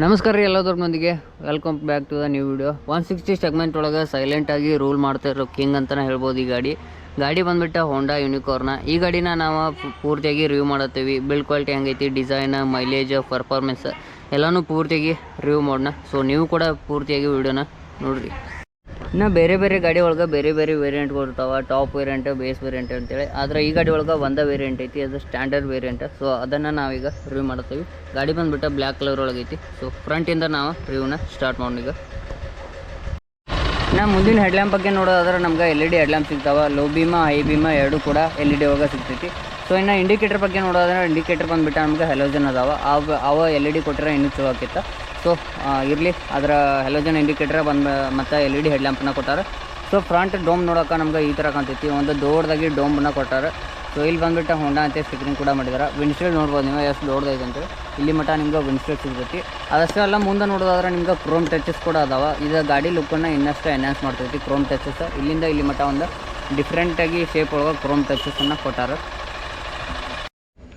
ನಮಸ್ಕಾರ ರೀ ಎಲ್ಲದರೊಂದಿಗೆ welcome back to the new video. 160 segment ಒಳಗೆ ಸೈಲೆಂಟಾಗಿ ರೂಲ್ ಮಾಡ್ತಾ ಇರೋ ಕಿಂಗ್ ಅಂತಲೇ ಹೇಳ್ಬೋದು. ಈ ಗಾಡಿ ಬಂದುಬಿಟ್ಟು ಹೋಂಡಾ ಯೂನಿಕಾರ್ನ. ಈ ಗಾಡಿನ ನಾವು ಪೂರ್ತಿಯಾಗಿ ರಿವ್ಯೂ ಮಾಡತ್ತೀವಿ. ಬಿಲ್ಡ್ ಕ್ವಾಲಿಟಿ ಹೆಂಗೈತಿ, ಡಿಸೈನ್, ಮೈಲೇಜ್, ಪರ್ಫಾರ್ಮೆನ್ಸ್ ಎಲ್ಲನೂ ಪೂರ್ತಿಯಾಗಿ ರಿವ್ಯೂ ಮಾಡೋಣ. ಸೊ ನೀವು ಕೂಡ ಪೂರ್ತಿಯಾಗಿ ವಿಡಿಯೋನ ನೋಡಿರಿ. ಇನ್ನು ಬೇರೆ ಬೇರೆ ಗಾಡಿ ಒಳಗೆ ಬೇರೆ ಬೇರೆ ವೇರಿಯಂಟ್ಗಳು ಇರ್ತಾವೆ. ಟಾಪ್ ವೇರಿಯಂಟ್, ಬೇಸ್ ವೇರಿಯಂಟ್ ಅಂತೇಳಿ. ಆದರೆ ಈ ಗಾಡಿ ಒಳಗೆ ಒಂದೇ ವೇರಿಯಂಟ್ ಐತಿ, ಅದು ಸ್ಟ್ಯಾಂಡರ್ಡ್ ವೇರಿಯಂಟ್. ಸೊ ಅದನ್ನು ನಾವೀಗ ರಿವ್ಯೂ ಮಾಡ್ತೀವಿ. ಗಾಡಿ ಬಂದುಬಿಟ್ಟು ಬ್ಲ್ಯಾಕ್ ಕಲರ್ ಒಳಗೆ ಐತಿ. ಸೊ ಫ್ರಂಟಿಂದ ನಾವು ರಿವ್ಯೂನ ಸ್ಟಾರ್ಟ್ ಮಾಡೋಣ. ಈಗ ನಾವು ಮುಂದಿನ ಹೆಡ್ಲ್ಯಾಂಪ್ ಬಗ್ಗೆ ನೋಡೋದಾದ್ರೆ ನಮ್ಗೆ LED ಹೆಡ್ಲ್ಯಾಂಪ್ ಸಿಗ್ತಾವೆ. ಲೋ ಬೀಮಾ, ಹೈ ಬೀಮಾ ಎರಡೂ ಕೂಡ LED ಒಳಗೆ ಸಿಗ್ತೈತಿ. ಸೊ ಇನ್ನು ಇಂಡಿಕೇಟರ್ ಬಗ್ಗೆ ನೋಡೋದಾದ್ರೆ ಇಂಡಿಕೇಟರ್ ಬಂದುಬಿಟ್ಟು ನಮ್ಗೆ ಹೆಲೋಜನ್ ಅದಾವೆ. ಅವ LED ಕೊಟ್ಟರೆ ಇನ್ನೂ ಚಲೋ ಆಕಿತ್ತು. ಸೊ ಇರಲಿ, ಅದರ ಹೆಲೋಜನ್ ಇಂಡಿಕೇಟರ್ ಮತ್ತು LED ಹೆಡ್ಲ್ಯಾಂಪನ್ನ ಕೊಟ್ಟಾರೆ. ಸೊ ಫ್ರಂಟ್ ಡೋಮ್ ನೋಡೋಕೆ ನಮ್ಗೆ ಈ ಥರ ಕಾಣ್ತೈತಿ. ಒಂದು ದೊಡ್ಡದಾಗಿ ಡೋಮನ್ನ ಕೊಟ್ಟಾರೆ. ಸೊ ಇಲ್ಲಿ ಬಂದುಬಿಟ್ಟು ಹೋಂಡಾ ಅಂತ ಸ್ಟಿಕರಿಂಗ್ ಕೂಡ ಮಾಡಿದ್ದಾರೆ. ವಿಂಡ್ಶೀಲ್ಡ್ ನೋಡ್ಬೋದು ನೀವು ಎಷ್ಟು ದೊಡ್ಡದೈತೆ ಅಂತೇಳಿ. ಇಲ್ಲಿ ಮಟ್ಟ ನಿಮ್ಗೆ ವಿಂಡ್ಶೀಲ್ಡ್ ಸಿಗ್ತೈತಿ. ಅದಷ್ಟೇ ಅಲ್ಲ, ಮುಂದೆ ನೋಡೋದಾದ್ರೆ ನಿಮ್ಗೆ ಕ್ರೋಮ್ ಟಚಸ್ ಕೂಡ ಅದಾವೆ. ಇದು ಗಾಡಿ ಲುಕ್ಕನ್ನು ಇನ್ನಷ್ಟು ಎನ್ಹಾನ್ಸ್ ಮಾಡ್ತೈತಿ. ಕ್ರೋಮ್ ಟಚಸ್ ಇಲ್ಲಿಂದ ಇಲ್ಲಿ ಮಟ್ಟ ಒಂದು ಡಿಫ್ರೆಂಟಾಗಿ ಶೇಪ್ ಒಳಗೆ ಕ್ರೋಮ್ ಟಚಸ್ಸನ್ನು ಕೊಟ್ಟಾರೆ.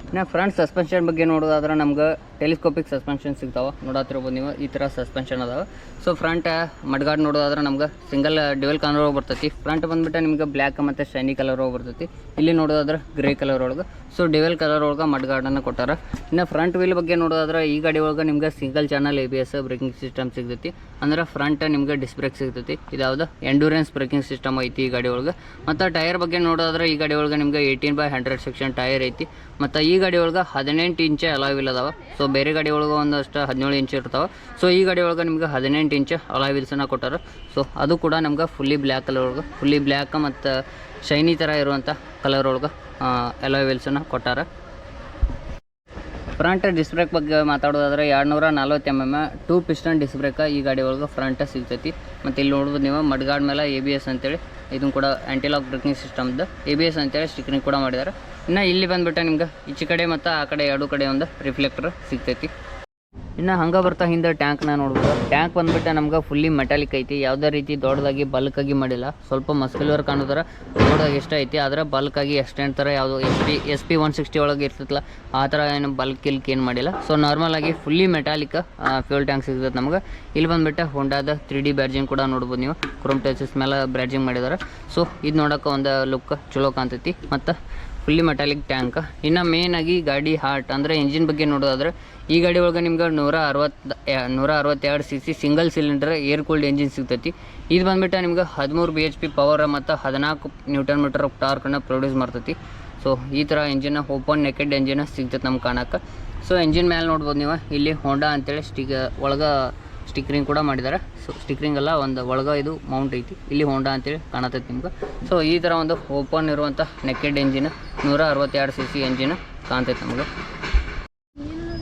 ಇನ್ನು ಫ್ರಂಟ್ ಸಸ್ಪೆನ್ಷನ್ ಬಗ್ಗೆ ನೋಡೋದಾದ್ರೆ ನಮ್ಗೆ ಟೆಲಿಸ್ಕೋಪಿಕ್ ಸಸ್ಪೆನ್ಷನ್ ಸಿಗ್ತಾವೆ. ನೋಡತ್ತಿರ್ಬೋದು ನೀವು, ಈ ಥರ ಸಸ್ಪೆನ್ಷನ್ ಅದಾವೆ. ಸೊ ಫ್ರಂಟ್ ಮಡ್ಗಾಡ್ ನೋಡೋದಾದ್ರೆ ನಮ್ಗೆ ಸಿಂಗಲ್ ಡ್ಯುವೆಲ್ ಕಲರ್ ಒಳಗೆ ಬರ್ತೈತಿ. ಫ್ರಂಟ್ ಬಂದುಬಿಟ್ಟು ನಿಮ್ಗೆ ಬ್ಲ್ಯಾಕ್ ಮತ್ತು ಶೈನಿ ಕಲರ್ ಒಳಗೆ ಬರ್ತೈತಿ. ಇಲ್ಲಿ ನೋಡೋದಾದ್ರೆ ಗ್ರೇ ಕಲರ್ ಒಳಗೆ. ಸೊ ಡ್ಯುವೆಲ್ ಕಲರ್ ಒಳಗೆ ಮಡ್ಗಾರ್ಡನ್ನು ಕೊಟ್ಟಾರೆ. ಇನ್ನು ಫ್ರಂಟ್ ವೀಲ್ ಬಗ್ಗೆ ನೋಡೋದಾದ್ರೆ ಈ ಗಾಡಿ ಒಳಗೆ ನಿಮ್ಗೆ single channel ABS breaking system ಸಿಗ್ತೈತಿ. ಅಂದ್ರೆ ಫ್ರಂಟ್ ನಿಮ್ಗೆ ಡಿಸ್ಕ್ ಬ್ರೇಕ್ ಸಿಗ್ತೈತಿ. ಇದ್ಯಾವುದು ಎಂಡ್ಯೂರೆನ್ಸ್ ಬ್ರೇಕಿಂಗ್ ಸಿಸ್ಟಮ್ ಐತಿ ಈ ಗಾಡಿ ಒಳಗೆ. ಮತ್ತು ಟೈರ್ ಬಗ್ಗೆ ನೋಡೋದಾದ್ರೆ ಈ ಗಾಡಿ ಒಳಗೆ ನಿಮ್ಗೆ 18/100 ಸೆಕ್ಷನ್ ಟೈರ್ ಐತಿ. ಮತ್ತು ಈ ಗಾಡಿ ಒಳಗೆ 18 ಇಂಚ್ ಅಲಾಯ್ ವೀಲ್ ಅದಾವೆ. ಸೊ ಬೇರೆ ಗಾಡಿ ಒಳಗೆ ಒಂದಷ್ಟು 17 ಇಂಚ್ ಇರ್ತಾವೆ. ಸೊ ಈ ಗಾಡಿ ಒಳಗೆ ನಿಮ್ಗೆ 18 ಇಂಚ್ ಅಲಾಯ್ ವೀಲ್ಸನ್ನು ಕೊಟ್ಟಾರೆ. ಸೊ ಅದು ಕೂಡ ನಮ್ಗೆ ಫುಲ್ಲಿ ಬ್ಲ್ಯಾಕ್ ಕಲರ್ ಒಳಗೆ, ಫುಲ್ಲಿ ಬ್ಲ್ಯಾಕ್ ಮತ್ತು ಶೈನಿ ಥರ ಇರುವಂಥ ಕಲರ್ ಒಳಗೆ ಅಲಾಯ್ ವೀಲ್ಸನ್ನು ಕೊಟ್ಟಾರೆ. ಫ್ರಂಟ್ ಡಿಸ್ಕ್ ಬ್ರೇಕ್ ಬಗ್ಗೆ ಮಾತಾಡೋದಾದ್ರೆ 240 mm 2 ಪಿಸ್ಟನ್ ಡಿಸ್ಕ್ ಬ್ರೇಕ್ ಈ ಗಾಡಿ ಒಳಗೆ ಫ್ರಂಟ್ ಸಿಗ್ತೈತಿ. ಮತ್ತು ಇಲ್ಲಿ ನೋಡ್ಬೋದು ನೀವು ಮಡ್ಗಾರ್ಡ್ ಮೇಲೆ ABS ಅಂತೇಳಿ ಇದನ್ನು ಕೂಡ ಆ್ಯಂಟಿಲಾಕ್ ಬ್ರೇಕಿಂಗ್ ಸಿಸ್ಟಮ್ದು ABS ಅಂತೇಳಿ ಸ್ಟಿಕರಿಂಗ್ ಕೂಡ ಮಾಡಿದ್ದಾರೆ. ಇನ್ನು ಇಲ್ಲಿ ಬಂದುಬಿಟ್ಟು ನಿಮ್ಗೆ ಈಚೆ ಕಡೆ ಮತ್ತು ಆ ಕಡೆ ಎರಡೂ ಕಡೆ ಒಂದು ರಿಫ್ಲೆಕ್ಟರ್ ಸಿಗ್ತೈತಿ. ಇನ್ನು ಹಂಗೆ ಬರ್ತಾ ಹಿಂದೆ ಟ್ಯಾಂಕ್ನ ನೋಡ್ಬೋದು. ಟ್ಯಾಂಕ್ ಬಂದುಬಿಟ್ಟು ನಮ್ಗೆ ಫುಲ್ಲಿ ಮೆಟಾಲಿಕ್ ಐತಿ. ಯಾವುದೇ ರೀತಿ ದೊಡ್ಡದಾಗಿ ಬಲ್ಕಾಗಿ ಮಾಡಿಲ್ಲ. ಸ್ವಲ್ಪ ಮಸ್ಕ್ಯುಲರ್ ಕಾಣೋದ್ರ ನೋಡೋಕೆ ಇಷ್ಟ ಐತಿ. ಆದರೆ ಬಲ್ಕಾಗಿ ಎಕ್ಸ್ಟೆಂಡ್ ಥರ ಯಾವುದು SP 160 ಒಳಗೆ ಇರ್ತೈತಲ್ಲ ಆ ಥರ ಏನು ಬಲ್ಕ್ ಏನು ಮಾಡಿಲ್ಲ. ಸೊ ನಾರ್ಮಲಾಗಿ ಫುಲ್ಲಿ ಮೆಟಾಲಿಕ್ ಫ್ಯೂಲ್ ಟ್ಯಾಂಕ್ ಸಿಗ್ತೈತೆ ನಮ್ಗೆ. ಇಲ್ಲಿ ಬಂದುಬಿಟ್ಟು ಹೋಂಡಾದ 3D ಬ್ಯಾಡ್ಜಿಂಗ್ ಕೂಡ ನೋಡ್ಬೋದು ನೀವು. ಕ್ರೋಮ್ ಟಚಸ್ ಮೇಲೆ ಬ್ಯಾಡ್ಜಿಂಗ್ ಮಾಡಿದ್ದಾರೆ. ಸೊ ಇದು ನೋಡೋಕೆ ಒಂದು ಲುಕ್ ಚಲೋ ಕಾಣ್ತೈತಿ ಮತ್ತು ಫುಲ್ಲಿ ಮೆಟಾಲಿಕ್ ಟ್ಯಾಂಕ್. ಇನ್ನು ಮೇನಾಗಿ ಗಾಡಿ ಹಾರ್ಟ್ ಅಂದರೆ ಇಂಜಿನ್ ಬಗ್ಗೆ ನೋಡೋದಾದ್ರೆ ಈ ಗಾಡಿ ಒಳಗೆ ನಿಮ್ಗೆ 162 cc single cylinder air cooled engine ಸಿಗ್ತೈತಿ. ಇದು ಬಂದುಬಿಟ್ಟು ನಿಮ್ಗೆ 13 bhp ಪವರ್ ಮತ್ತು 14 Nm ಟಾರ್ಕನ್ನು ಪ್ರೊಡ್ಯೂಸ್ ಮಾಡ್ತೈತಿ. ಸೊ ಈ ಥರ ಇಂಜಿನ್ ಓಪನ್ ನೆಕೆಡ್ ಇಂಜಿನ್ ಸಿಗ್ತೈತೆ ನಮ್ಗೆ ಕಾಣಕ್ಕೆ. ಸೊ ಇಂಜಿನ್ ಮೇಲೆ ನೋಡ್ಬೋದು ನೀವು, ಇಲ್ಲಿ ಹೋಂಡಾ ಅಂತೇಳಿ ಒಳಗೆ ಸ್ಟಿಕರಿಂಗ್ ಕೂಡ ಮಾಡಿದ್ದಾರೆ. ಸೊ ಸ್ಟಿಕರಿಂಗ್ ಎಲ್ಲ ಒಂದು ಒಳಗೆ ಇದು ಮೌಂಟ್ ಐತಿ. ಇಲ್ಲಿ ಹೋಂಡಾ ಅಂತೇಳಿ ಕಾಣತೈತಿ ನಿಮ್ಗೆ. ಸೊ ಈ ಥರ ಒಂದು ಓಪನ್ ಇರುವಂಥ ನೆಕೆಡ್ ಇಂಜಿನ್ 162 cc ಇಂಜಿನ್ ಕಾಣ್ತೈತೆ ನಮ್ಗೆ.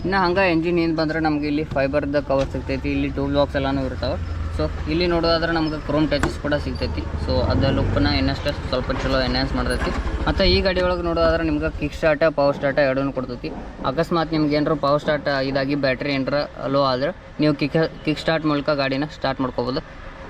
ಇನ್ನು ಹಂಗೆ ಇಂಜಿನ್ ಏನು ಬಂದರೆ ನಮ್ಗೆ ಇಲ್ಲಿ ಫೈಬರ್ದ ಕವರ್ ಸಿಗ್ತೈತಿ. ಇಲ್ಲಿ ಟೂಲ್ ಬಾಕ್ಸ್ ಎಲ್ಲನೂ ಇರ್ತಾವೆ. ಸೊ ಇಲ್ಲಿ ನೋಡೋದಾದ್ರೆ ನಮ್ಗೆ ಕ್ರೋಮ್ ಟಚಸ್ ಕೂಡ ಸಿಗ್ತೈತಿ. ಸೊ ಅದು ಲುಕ್ಕನ್ನ ಇನ್ನಷ್ಟು ಸ್ವಲ್ಪ ಚಲೋ ಎನ್ಹಾನ್ಸ್ ಮಾಡ್ತೈತಿ. ಮತ್ತು ಈ ಗಾಡಿ ಒಳಗೆ ನೋಡೋದಾದ್ರೆ ನಿಮ್ಗೆ ಕಿಕ್ ಸ್ಟಾರ್ಟ, ಪವರ್ ಸ್ಟಾರ್ಟ ಎರಡೂ ಕೊಡ್ತೈತಿ. ಅಕಸ್ಮಾತ್ ನಿಮ್ಗೆ ಏನಾರು ಪವರ್ ಸ್ಟಾರ್ಟ್ ಇದಾಗಿ ಬ್ಯಾಟ್ರಿ ಏನಾರ ಲೋ ಆದರೆ ನೀವು ಕಿಕ್ ಸ್ಟಾರ್ಟ್ ಮೂಲಕ ಗಾಡಿನ ಸ್ಟಾರ್ಟ್ ಮಾಡ್ಕೋಬೋದು.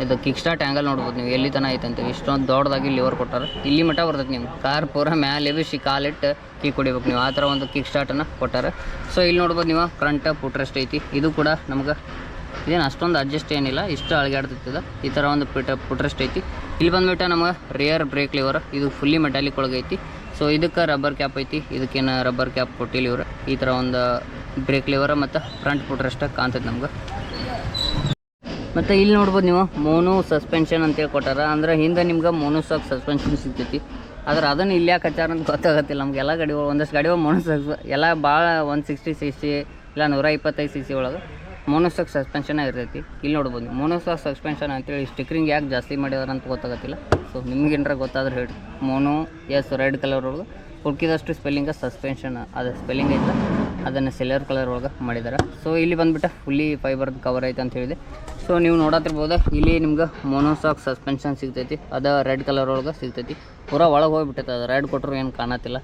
ಇದು ಕಿಕ್ ಸ್ಟಾರ್ಟ್ ಆ್ಯಂಗಲ್ ನೋಡ್ಬೋದು ನೀವು, ಎಲ್ಲಿ ತನಕ ಐತೆ ಅಂತೇಳಿ. ಇಷ್ಟೊಂದು ದೊಡ್ಡದಾಗಿ ಲಿವರ್ ಕೊಟ್ಟಾರೆ. ಇಲ್ಲಿ ಮಟ್ಟ ಬರ್ತೈತೆ ನೀವು ಕಾರ್ ಪೂರ ಮ್ಯಾಲೆ ಬಿಸಿ ಕಾಲಿಟ್ಟು ಕೀ ಕುಡಿಬೇಕು ನೀವು. ಆ ಥರ ಒಂದು ಕಿಕ್ ಸ್ಟಾರ್ಟನ್ನು ಕೊಟ್ಟಾರೆ. ಸೊ ಇಲ್ಲಿ ನೋಡ್ಬೋದು ನೀವು ಫ್ರಂಟ್ ಫುಟ್ರೆಸ್ಟ್ ಐತಿ. ಇದು ಕೂಡ ನಮ್ಗೆ ಇದೇನು ಅಷ್ಟೊಂದು ಅಡ್ಜಸ್ಟ್ ಏನಿಲ್ಲ, ಇಷ್ಟು ಅಳಗಾಡ್ತೈತದ. ಈ ಥರ ಒಂದು ಫುಟ್ರೆಸ್ಟ್ ಐತಿ. ಇಲ್ಲಿ ಬಂದುಬಿಟ್ಟು ನಮ್ಗೆ ರಿಯರ್ ಬ್ರೇಕ್ ಲಿವರ್, ಇದು ಫುಲ್ಲಿ ಮೆಟಾಲಿಕ್ ಒಳಗೆ ಐತಿ. ಸೊ ಇದಕ್ಕೆ ರಬ್ಬರ್ ಕ್ಯಾಪ್ ಐತಿ. ಇದಕ್ಕೇನು ರಬ್ಬರ್ ಕ್ಯಾಪ್ ಕೊಟ್ಟಿಲ್ಲ ಇವರು. ಈ ಥರ ಒಂದು ಬ್ರೇಕ್ ಲಿವರ್ ಮತ್ತು ಫ್ರಂಟ್ ಫುಟ್ರೆಸ್ಟ್ ಕಾಣ್ತೈತೆ ನಮ್ಗೆ. ಮತ್ತು ಇಲ್ಲಿ ನೋಡ್ಬೋದು ನೀವು ಮೋನೋ ಸಸ್ಪೆನ್ಷನ್ ಅಂತೇಳಿ ಕೊಟ್ಟಾರ. ಅಂದರೆ ಹಿಂದೆ ನಿಮ್ಗೆ ಮೋನೋಸಾಕ್ ಸಸ್ಪೆನ್ಷನ್ ಸಿಗ್ತೈತಿ. ಆದರೆ ಅದನ್ನು ಇಲ್ಲಿ ಯಾಕೆ ಹಚ್ಚಾರ ಅಂತ ಗೊತ್ತಾಗತ್ತಿಲ್ಲ ನಮ್ಗೆ. ಎಲ್ಲ ಗಾಡಿ ಒಂದಷ್ಟು ಗಾಡಿ ಮೋನೋಸಾಕ್ ಎಲ್ಲ ಭಾಳ 160 cc ಇಲ್ಲ 125 cc ಒಳಗೆ ಮೋನೋಸಾಕ್ ಸಸ್ಪೆನ್ಷನ್ ಇರ್ತೈತಿ. ಇಲ್ಲಿ ನೋಡ್ಬೋದು ನೀವು ಮೋನೋಸಾಕ್ ಸಸ್ಪೆನ್ಷನ್ ಅಂತೇಳಿ ಸ್ಟಿಕರಿಂಗ್ ಯಾಕೆ ಜಾಸ್ತಿ ಮಾಡಿದಾರೆ ಅಂತ ಗೊತ್ತಾಗತ್ತಿಲ್ಲ. ಸೊ ನಿಮ್ಗೇನಾರ ಗೊತ್ತಾದ್ರೆ ಹೇಳಿ. ಮೋನೋ ರೆಡ್ ಕಲರ್ ಒಳಗೆ, ಹುಡುಕಿದಷ್ಟು ಸ್ಪೆಲ್ಲಿಂಗ ಸಸ್ಪೆನ್ಷನ್ ಅದು ಸ್ಪೆಲ್ಲಿಂಗ್ ಐತೆ, ಅದನ್ನು ಸಿಲ್ವರ್ ಕಲರ್ ಒಳಗೆ ಮಾಡಿದ್ದಾರೆ. ಸೊ ಇಲ್ಲಿ ಬಂದುಬಿಟ್ಟು ಫುಲ್ಲಿ ಫೈಬರ್ದು ಕವರ್ ಐತೆ ಅಂತ ಹೇಳಿದೆ. ಸೊ ನೀವು ನೋಡತ್ತಿರ್ಬೋದು ಇಲ್ಲಿ ನಿಮ್ಗೆ ಮೋನೋಸಾಕ್ ಸಸ್ಪೆನ್ಷನ್ ಸಿಗ್ತೈತಿ. ಅದು ರೆಡ್ ಕಲರ್ ಒಳಗೆ ಸಿಗ್ತೈತಿ. ಪೂರಾ ಒಳಗೆ ಹೋಗ್ಬಿಟ್ಟೈತೆ. ಅದು ರೆಡ್ ಕೊಟ್ಟರು ಏನು ಕಾಣತ್ತಿಲ್ಲ.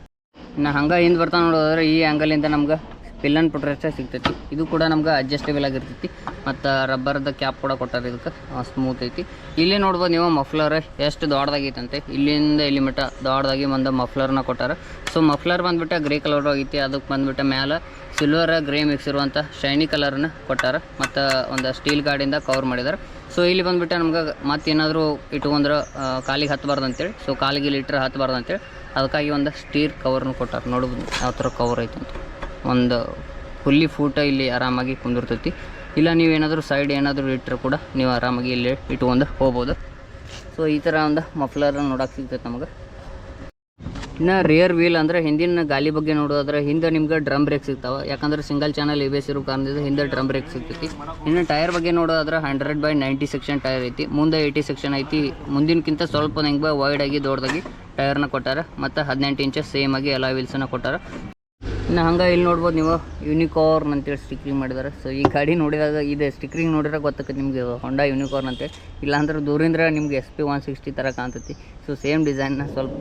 ಇನ್ನು ಹಂಗೆ ಹಿಂದೆ ಬರ್ತಾ ನೋಡೋದಾದ್ರೆ ಈ ಆ್ಯಂಗಲಿಂದ ನಮ್ಗೆ ಪಿಲ್ಲನ್ ಪುಟ್ರೆಸ್ಟ ಸಿಗ್ತೈತಿ. ಇದು ಕೂಡ ನಮ್ಗೆ ಅಡ್ಜಸ್ಟೇಬಲ್ ಆಗಿರ್ತೈತಿ. ಮತ್ತು ರಬ್ಬರ್ದ ಕ್ಯಾಪ್ ಕೂಡ ಕೊಟ್ಟಾರೆ, ಇದಕ್ಕೆ ಸ್ಮೂತ್ ಐತಿ. ಇಲ್ಲಿ ನೋಡ್ಬೋದು ನೀವು ಮಫ್ಲರ್ ಎಷ್ಟು ದೊಡ್ಡದಾಗೈತಂತೆ, ಇಲ್ಲಿಂದ ಇಲ್ಲಿ ಮಟ್ಟ ದೊಡ್ಡದಾಗಿ ಒಂದು ಮಫ್ಲರ್ನ ಕೊಟ್ಟಾರೆ. ಸೊ ಮಫ್ಲರ್ ಬಂದುಬಿಟ್ಟು ಗ್ರೇ ಕಲರ್ ಆಗೈತಿ, ಅದಕ್ಕೆ ಬಂದುಬಿಟ್ಟು ಮೇಲೆ ಸಿಲ್ವರ್ ಗ್ರೇ ಮಿಕ್ಸ್ ಇರುವಂಥ ಶೈನಿ ಕಲರ್ನ ಕೊಟ್ಟಾರೆ. ಮತ್ತು ಒಂದು ಸ್ಟೀಲ್ ಗಾರ್ಡಿಂದ ಕವರ್ ಮಾಡಿದ್ದಾರೆ. ಸೊ ಇಲ್ಲಿ ಬಂದುಬಿಟ್ಟು ನಮ್ಗೆ ಮತ್ತೇನಾದರೂ ಇಟ್ಕೊಂಡ್ರೆ ಕಾಲಿಗೆ ಹತ್ತಬಾರ್ದು ಅಂತೇಳಿ, ಸೊ ಕಾಲಿಗೆ ಲೀಟ್ರ್ ಹತ್ತಬಾರ್ದು ಅಂತೇಳಿ ಅದಕ್ಕಾಗಿ ಒಂದು ಸ್ಟೀಲ್ ಕವರ್ನು ಕೊಟ್ಟಾರೆ. ನೋಡ್ಬೋದು ಯಾವ ಥರ ಕವರ್ ಐತೆ ಅಂತ. ಒಂದು ಫುಲ್ಲಿ ಫೂಟ ಇಲ್ಲಿ ಆರಾಮಾಗಿ ಕುಂದಿರ್ತೈತಿ. ಇಲ್ಲ ನೀವೇನಾದರೂ ಸೈಡ್ ಏನಾದರೂ ಇಟ್ಟರೆ ಕೂಡ ನೀವು ಆರಾಮಾಗಿ ಇಲ್ಲಿ ಇಟ್ಕೊಂಡು ಹೋಗ್ಬೋದು. ಸೊ ಈ ಥರ ಒಂದು ಮಫ್ಲರ್ ನೋಡೋಕೆ ಸಿಗ್ತೈತೆ ನಮಗೆ. ಇನ್ನು ರಿಯರ್ ವೀಲ್ ಅಂದರೆ ಹಿಂದಿನ ಗಾಲಿ ಬಗ್ಗೆ ನೋಡೋದಾದ್ರೆ ಹಿಂದೆ ನಿಮ್ಗೆ ಡ್ರಮ್ ಬ್ರೇಕ್ ಸಿಗ್ತಾವೆ. ಯಾಕಂದ್ರೆ ಸಿಂಗಲ್ ಚಾನಲ್ ABS ಇರೋ ಕಾರಣದಿಂದ ಹಿಂದೆ ಡ್ರಮ್ ಬ್ರೇಕ್ ಸಿಗ್ತೈತಿ. ಇನ್ನು ಟೈರ್ ಬಗ್ಗೆ ನೋಡೋದಾದ್ರೆ 100/90 ಸೆಕ್ಷನ್ ಟೈರ್ ಐತಿ, ಮುಂದೆ 80 ಸೆಕ್ಷನ್ ಐತಿ. ಮುಂದಿನಕ್ಕಿಂತ ಸ್ವಲ್ಪ ಹೆಂಗೆ ವೈಡ್ ಆಗಿ ದೊಡ್ಡದಾಗಿ ಟೈರ್ನ ಕೊಟ್ಟಾರೆ. ಮತ್ತು 18 ಇಂಚಸ್ ಸೇಮ್ ಆಗಿ ಎಲ್ಲ ವೀಲ್ಸನ್ನು ಕೊಟ್ಟಾರೆ. ಇನ್ನು ಹಂಗೆ ಇಲ್ಲಿ ನೋಡ್ಬೋದು ನೀವು ಯೂನಿಕಾರ್ನ್ ಅಂತೇಳಿ ಸ್ಟಿಕ್ರಿಂಗ್ ಮಾಡಿದ್ದಾರೆ. ಸೊ ಈ ಗಾಡಿ ನೋಡಿದಾಗ ಇದೆ ಸ್ಟಿಕ್ರಿಂಗ್ ನೋಡಿದ್ರೆ ಗೊತ್ತಾಗುತ್ತೆ ನಿಮಗೆ ಹೊಂಡಾ ಯೂನಿಕಾರ್ನ್ ಅಂತೇಳಿ. ಇಲ್ಲಾಂದ್ರೆ ದೂರಿಂದ ನಿಮಗೆ SP160 ಥರ ಕಾಣ್ತೈತಿ. ಸೊ ಸೇಮ್ ಡಿಸೈನ್ನ ಸ್ವಲ್ಪ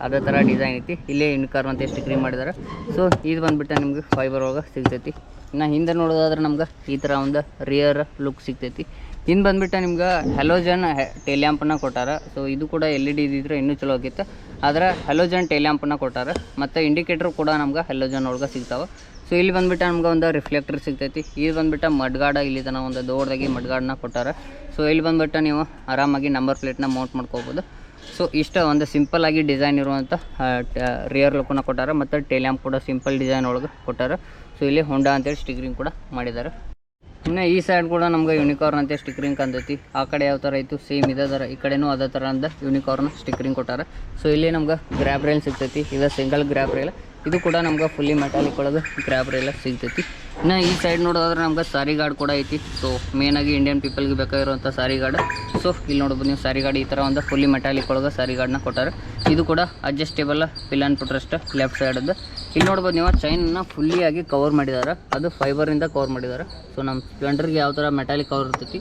ಅದೇ ಥರ ಡಿಸೈನ್ ಐತಿ. ಇಲ್ಲೇ ಯೂನಿಕಾರ್ನ್ ಅಂತ ಸ್ಟಿಕ್ರಿಂಗ್ ಮಾಡಿದ್ದಾರೆ. ಸೊ ಇದು ಬಂದುಬಿಟ್ಟು ನಿಮಗೆ ಫೈಬರ್ ಒಳಗೆ ಸಿಗ್ತೈತಿ. ಇನ್ನು ಹಿಂದೆ ನೋಡೋದಾದ್ರೆ ನಮ್ಗೆ ಈ ಥರ ಒಂದು ರಿಯರ್ ಲುಕ್ ಸಿಗ್ತೈತಿ. ಹಿಂದೆ ಬಂದುಬಿಟ್ಟು ನಿಮ್ಗೆ ಹೆಲೋಜನ್ ಟೇಲ್ಯಾಂಪನ್ನ ಕೊಟ್ಟಾರೆ. ಸೊ ಇದು ಕೂಡ LED ಇದ್ದಿದ್ರೆ ಇನ್ನೂ ಚಲೋ ಆಗಿತ್ತು, ಆದರೆ ಹೆಲೋಜನ್ ಟೇಲ್ಯಾಂಪನ್ನ ಕೊಟ್ಟಾರೆ. ಮತ್ತು ಇಂಡಿಕೇಟ್ರ್ ಕೂಡ ನಮ್ಗೆ ಹೆಲೋಜನ್ ಒಳಗೆ ಸಿಗ್ತಾವೆ. ಸೊ ಇಲ್ಲಿ ಬಂದುಬಿಟ್ಟು ನಮ್ಗೆ ಒಂದು ರಿಫ್ಲೆಕ್ಟರ್ ಸಿಗ್ತೈತಿ. ಇದು ಬಂದುಬಿಟ್ಟು ಮಡ್ಗಾಡ, ಇಲ್ಲಿ ತನಕ ಒಂದು ದೊಡ್ಡದಾಗಿ ಮಡ್ಗಾಡನ್ನ ಕೊಟ್ಟಾರೆ. ಸೊ ಇಲ್ಲಿ ಬಂದುಬಿಟ್ಟು ನೀವು ಆರಾಮಾಗಿ ನಂಬರ್ ಪ್ಲೇಟ್ನ ಮೌಂಟ್ ಮಾಡ್ಕೋಬೋದು. ಸೊ ಇಷ್ಟ ಒಂದು ಸಿಂಪಲ್ ಆಗಿ ಡಿಸೈನ್ ಇರುವಂಥ ರಿಯರ್ ಲುಕ್ಕನ್ನು ಕೊಟ್ಟಾರೆ. ಮತ್ತು ಟೇಲ್ಯಾಂಪ್ ಕೂಡ ಸಿಂಪಲ್ ಡಿಸೈನ್ ಒಳಗೆ ಕೊಟ್ಟಾರೆ. ಸೊ ಇಲ್ಲಿ ಹೊಂಡಾ ಅಂತೇಳಿ ಸ್ಟಿಕ್ರಿಂಗ್ ಕೂಡ ಮಾಡಿದ್ದಾರೆ. ಇನ್ನು ಈ ಸೈಡ್ ಕೂಡ ನಮ್ಗೆ ಯೂನಿಕಾರ್ನ್ ಅಂತ ಸ್ಟಿಕ್ರಿಂಗ್ ಕಾಣ್ತೈತಿ. ಆ ಕಡೆ ಯಾವ ಥರ ಇತ್ತು ಸೇಮ್ ಇದೇ ಥರ, ಈ ಕಡೆನೂ ಅದೇ ಥರ ಅಂತ ಯೂನಿಕಾರ್ನ್ ಸ್ಟಿಕ್ರಿಂಗ್ ಕೊಟ್ಟಾರೆ. ಸೊ ಇಲ್ಲಿ ನಮ್ಗೆ ಗ್ರ್ಯಾಬ್ ರೈಲ್ ಸಿಗ್ತೈತಿ. ಇದು ಸಿಂಗಲ್ ಗ್ರ್ಯಾಬ್ ರೈಲ್. ಇದು ಕೂಡ ನಮ್ಗೆ ಫುಲ್ಲಿ ಮೆಟಾಲಿಕ್ ಒಳಗೆ ಗ್ರ್ಯಾಬ್ ರೈಲ್ ಸಿಗ್ತೈತಿ. ಇನ್ನು ಈ ಸೈಡ್ ನೋಡೋದಾದ್ರೆ ನಮ್ಗೆ ಸಾರಿ ಗಾರ್ಡ್ ಕೂಡ ಐತಿ. ಸೊ ಮೇನಾಗಿ ಇಂಡಿಯನ್ ಪೀಪಲ್ಗೆ ಬೇಕಾಗಿರುವಂಥ ಸಾರಿ ಗಾರ್ಡ್. ಸೊ ಇಲ್ಲಿ ನೋಡ್ಬೋದು ನೀವು ಸಾರಿ ಗಾರ್ಡ್ ಈ ಥರ ಒಂದು ಫುಲ್ಲಿ ಮೆಟಾಲಿಕ್ ಒಳಗೆ ಸಾರಿ ಗಾರ್ಡ್ನ ಕೊಟ್ಟಾರೆ. ಇದು ಕೂಡ ಅಡ್ಜಸ್ಟೇಬಲ್ ಪಿಲ್ಲನ್ ಪುಟ್ರೆಸ್ಟ್ ಲೆಫ್ಟ್ ಸೈಡದ್ದು. ಇಲ್ಲಿ ನೋಡ್ಬೋದು ನೀವು ಚೈನ್ನ ಫುಲ್ಲಿಯಾಗಿ ಕವರ್ ಮಾಡಿದ್ದಾರೆ, ಅದು ಫೈಬರಿಂದ ಕವರ್ ಮಾಡಿದ್ದಾರೆ. ಸೊ ನಮ್ಮ ಸ್ಪ್ಲೆಂಡರ್ಗೆ ಯಾವ ಥರ ಮೆಟಾಲಿಕ್ ಕವರ್ ಇರ್ತೈತಿ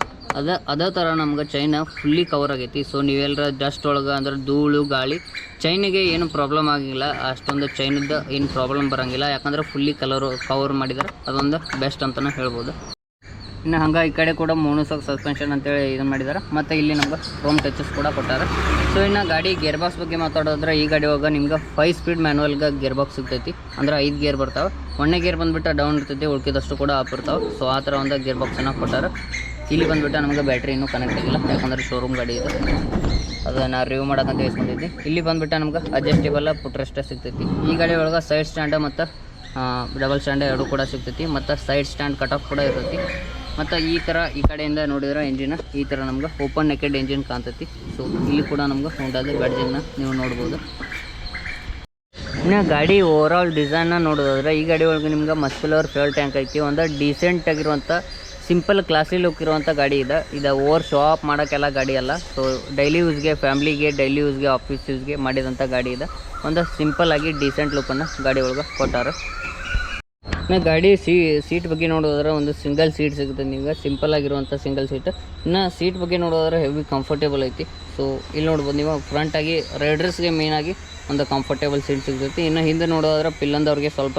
ಅದೇ ಥರ ನಮ್ಗೆ ಚೈನ ಫುಲ್ಲಿ ಕವರ್ ಆಗೈತಿ. ಸೊ ನೀವೆಲ್ಲರ ಡಸ್ಟ್ ಒಳಗೆ ಅಂದ್ರೆ ಧೂಳು ಗಾಳಿ ಚೈನಿಗೆ ಏನು ಪ್ರಾಬ್ಲಮ್ ಆಗಿಲ್ಲ, ಅಷ್ಟೊಂದು ಚೈನದ್ದು ಏನು ಪ್ರಾಬ್ಲಮ್ ಬರೋಂಗಿಲ್ಲ. ಯಾಕಂದರೆ ಫುಲ್ಲಿ ಕವರ್ ಮಾಡಿದ್ದಾರೆ, ಅದೊಂದು ಬೆಸ್ಟ್ ಅಂತಲೇ ಹೇಳ್ಬೋದು. ಇನ್ನು ಹಂಗೆ ಈ ಕಡೆ ಕೂಡ ಮೋನೋಸಾಕ್ ಸಸ್ಪೆನ್ಷನ್ ಅಂತೇಳಿ ಇದನ್ನು ಮಾಡಿದ್ದಾರೆ. ಮತ್ತು ಇಲ್ಲಿ ನಮ್ಗೆ ಕ್ರೋಮ್ ಟಚಸ್ ಕೂಡ ಕೊಟ್ಟಾರೆ. ಸೊ ಇನ್ನು ಗಾಡಿ ಗೇರ್ ಬಾಕ್ಸ್ ಬಗ್ಗೆ ಮಾತಾಡೋದ್ರೆ ಈ ಗಾಡಿ ಒಳಗೆ ನಿಮ್ಗೆ 5 ಸ್ಪೀಡ್ ಮ್ಯಾನುವಲ್ಗೆ ಗೇರ್ ಬಾಕ್ಸ್ ಸಿಗ್ತೈತಿ. ಅಂದ್ರೆ 5 ಗೇರ್ ಬರ್ತಾವೆ. ಒಂದನೇ ಗೇರ್ ಬಂದುಬಿಟ್ಟು ಡೌನ್ ಇರ್ತೈತಿ, ಉಳ್ಕಿದಷ್ಟು ಕೂಡ ಅಪ್ ಇರ್ತಾವೆ. ಸೊ ಆ ಥರ ಒಂದು ಗೇರ್ ಬಾಕ್ಸನ್ನು ಕೊಟ್ಟಾರೆ. ಇಲ್ಲಿ ಬಂದುಬಿಟ್ಟು ನಮಗೆ ಬ್ಯಾಟ್ರಿ ಇನ್ನೂ ಕನೆಕ್ಟ್ ಆಗಿಲ್ಲ, ಯಾಕಂದರೆ ಶೋರೂಮ್ ಗಾಡಿ ಇದೆ, ಅದನ್ನು ರಿವ್ಯೂ ಮಾಡೋಕ್ಕಂತ ಇಸ್ಕೊಂಡಿದ್ದೆ. ಇಲ್ಲಿ ಬಂದುಬಿಟ್ಟು ನಮ್ಗೆ ಅಡ್ಜಸ್ಟೇಬಲ್ ಪುಟ್ರೆಸ್ಟ್ ಸಿಗ್ತೈತಿ. ಈ ಗಾಡಿ ಒಳಗೆ ಸೈಡ್ ಸ್ಟ್ಯಾಂಡ್ ಮತ್ತು ಡಬಲ್ ಸ್ಟ್ಯಾಂಡ್ ಎರಡು ಕೂಡ ಸಿಗ್ತೈತಿ. ಮತ್ತು ಸೈಡ್ ಸ್ಟ್ಯಾಂಡ್ ಕಟ್ ಆಫ್ ಕೂಡ ಇರ್ತೈತಿ. ಮತ್ತು ಈ ಥರ ಈ ಕಡೆಯಿಂದ ನೋಡಿದ್ರೆ ಇಂಜಿನ್ ಈ ಥರ ನಮ್ಗೆ ಓಪನ್ ನೆಕೆಡ್ ಇಂಜಿನ್ ಕಾಣ್ತೈತಿ. ಸೊ ಇಲ್ಲಿ ಕೂಡ ನಮ್ಗೆ ಹೊಂಡಾದ ಬ್ಯಾಡ್ಜಿಂಗ್ನ ನೀವು ನೋಡ್ಬೋದು. ಇನ್ನು ಗಾಡಿ ಓವರಾಲ್ ಡಿಸೈನ್ನ ನೋಡೋದಾದ್ರೆ ಈ ಗಾಡಿ ಒಳಗೆ ನಿಮ್ಗೆ ಮಸ್ಕ್ಯುಲರ್ ಫ್ಯೂಯಲ್ ಟ್ಯಾಂಕ್ ಐತಿ. ಒಂದು ಡೀಸೆಂಟ್ ಆಗಿರುವಂಥ ಸಿಂಪಲ್ ಕ್ಲಾಸಿ ಲುಕ್ ಇರುವಂಥ ಗಾಡಿ ಇದೆ. ಇದು ಓವರ್ ಶೋ ಆಫ್ ಮಾಡೋಕ್ಕೆಲ್ಲ ಗಾಡಿ ಅಲ್ಲ. ಸೊ ಡೈಲಿ ಯೂಸ್ಗೆ, ಫ್ಯಾಮ್ಲಿಗೆ, ಡೈಲಿ ಯೂಸ್ಗೆ, ಆಫೀಸ್ ಯೂಸ್ಗೆ ಮಾಡಿದಂಥ ಗಾಡಿ ಇದೆ. ಒಂದು ಸಿಂಪಲ್ ಆಗಿ ಡೀಸೆಂಟ್ ಲುಕ್ಕನ್ನು ಗಾಡಿ ಒಳಗೆ ಕೊಟ್ಟಾರೆ. ಇನ್ನು ಗಾಡಿ ಸೀಟ್ ಬಗ್ಗೆ ನೋಡೋದಾದ್ರೆ ಒಂದು ಸಿಂಗಲ್ ಸೀಟ್ ಸಿಗುತ್ತೆ ನಿಮ್ಗೆ, ಸಿಂಪಲ್ ಆಗಿರುವಂಥ ಸಿಂಗಲ್ ಸೀಟ್. ಇನ್ನು ಸೀಟ್ ಬಗ್ಗೆ ನೋಡೋದಾದ್ರೆ ಹೆವಿ ಕಂಫರ್ಟೇಬಲ್ ಐತಿ. ಸೊ ಇಲ್ಲಿ ನೋಡ್ಬೋದು ನೀವು ಫ್ರಂಟಾಗಿ ರೈಡರ್ಸ್ಗೆ ಮೇಯ್ನಾಗಿ ಒಂದು ಕಂಫರ್ಟೇಬಲ್ ಸೀಟ್ ಸಿಗ್ತೈತಿ. ಇನ್ನು ಹಿಂದೆ ನೋಡೋದಾದ್ರೆ ಪಿಲ್ಲಂದವ್ರಿಗೆ ಸ್ವಲ್ಪ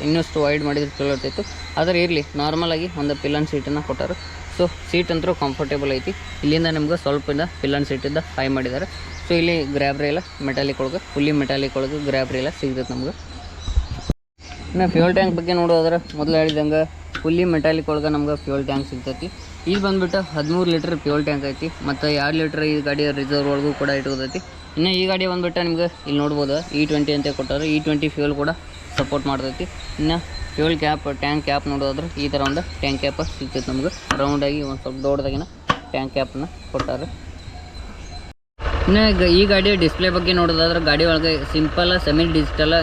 ಇನ್ನಷ್ಟು ವೈಡ್ ಮಾಡಿದ್ರೆ ಚಲೋ ಇರ್ತಿತ್ತು, ಆದರೆ ಇರಲಿ ನಾರ್ಮಲಾಗಿ ಒಂದು ಪಿಲ್ಲನ್ ಸೀಟನ್ನು ಕೊಟ್ಟಾರೆ. ಸೊ ಸೀಟ್ ಅಂತೂ ಕಂಫರ್ಟೇಬಲ್ ಐತಿ. ಇಲ್ಲಿಂದ ನಿಮ್ಗೆ ಸ್ವಲ್ಪ ಪಿಲ್ಲನ್ ಸೀಟಿಂದ ಹೈ ಮಾಡಿದ್ದಾರೆ. ಸೊ ಇಲ್ಲಿ ಗ್ರ್ಯಾಬ್ ರೈಲ ಮೆಟಾಲಿಕ್ ಒಳಗೆ ಫುಲ್ಲಿ ಮೆಟಾಲಿಕ್ ಒಳಗೆ ಗ್ರ್ಯಾಬ್ ರೈಲ ಸಿಗ್ತೈತೆ ನಮ್ಗೆ. ಇನ್ನು ಫ್ಯೂಲ್ ಟ್ಯಾಂಕ್ ಬಗ್ಗೆ ನೋಡೋದ್ರೆ ಮೊದಲು ಹೇಳಿದಂಗೆ ಫುಲ್ಲಿ ಮೆಟಾಲಿಕ್ ಒಳಗೆ ನಮ್ಗೆ ಫ್ಯೂಲ್ ಟ್ಯಾಂಕ್ ಸಿಗ್ತೈತಿ. ಇಲ್ಲಿ ಬಂದುಬಿಟ್ಟು 13 ಲೀಟ್ರ್ ಫ್ಯೂಲ್ ಟ್ಯಾಂಕ್ ಐತಿ. ಮತ್ತು 2 ಲೀಟ್ರ್ ಈ ಗಾಡಿ ರಿಸರ್ವ್ ಒಳಗೂ ಕೂಡ ಇಟ್ಕೋತೈತಿ. ಇನ್ನು ಈ ಗಾಡಿ ಬಂದುಬಿಟ್ಟು ನಿಮ್ಗೆ ಇಲ್ಲಿ ನೋಡ್ಬೋದು E20 ಅಂತ ಕೊಟ್ಟಾರೆ. E20 ಫ್ಯೂಲ್ ಕೂಡ ಸಪೋರ್ಟ್ ಮಾಡ್ತೈತಿ. ಇನ್ನು ಫ್ಯೂಲ್ ಕ್ಯಾಪ್, ಟ್ಯಾಂಕ್ ಕ್ಯಾಪ್ ನೋಡೋದ್ರೆ ಈ ಥರ ಒಂದು ಟ್ಯಾಂಕ್ ಕ್ಯಾಪ್ ಸಿಗ್ತೈತೆ ನಮ್ಗೆ. ರೌಂಡಾಗಿ ಒಂದು ಸ್ವಲ್ಪ ದೊಡ್ಡದಾಗಿನ ಟ್ಯಾಂಕ್ ಕ್ಯಾಪನ್ನು ಕೊಟ್ಟಾರೆ. ಇನ್ನು ಈ ಗಾಡಿಯ ಡಿಸ್ಪ್ಲೇ ಬಗ್ಗೆ ನೋಡೋದಾದ್ರೆ ಗಾಡಿ ಒಳಗೆ simple semi digital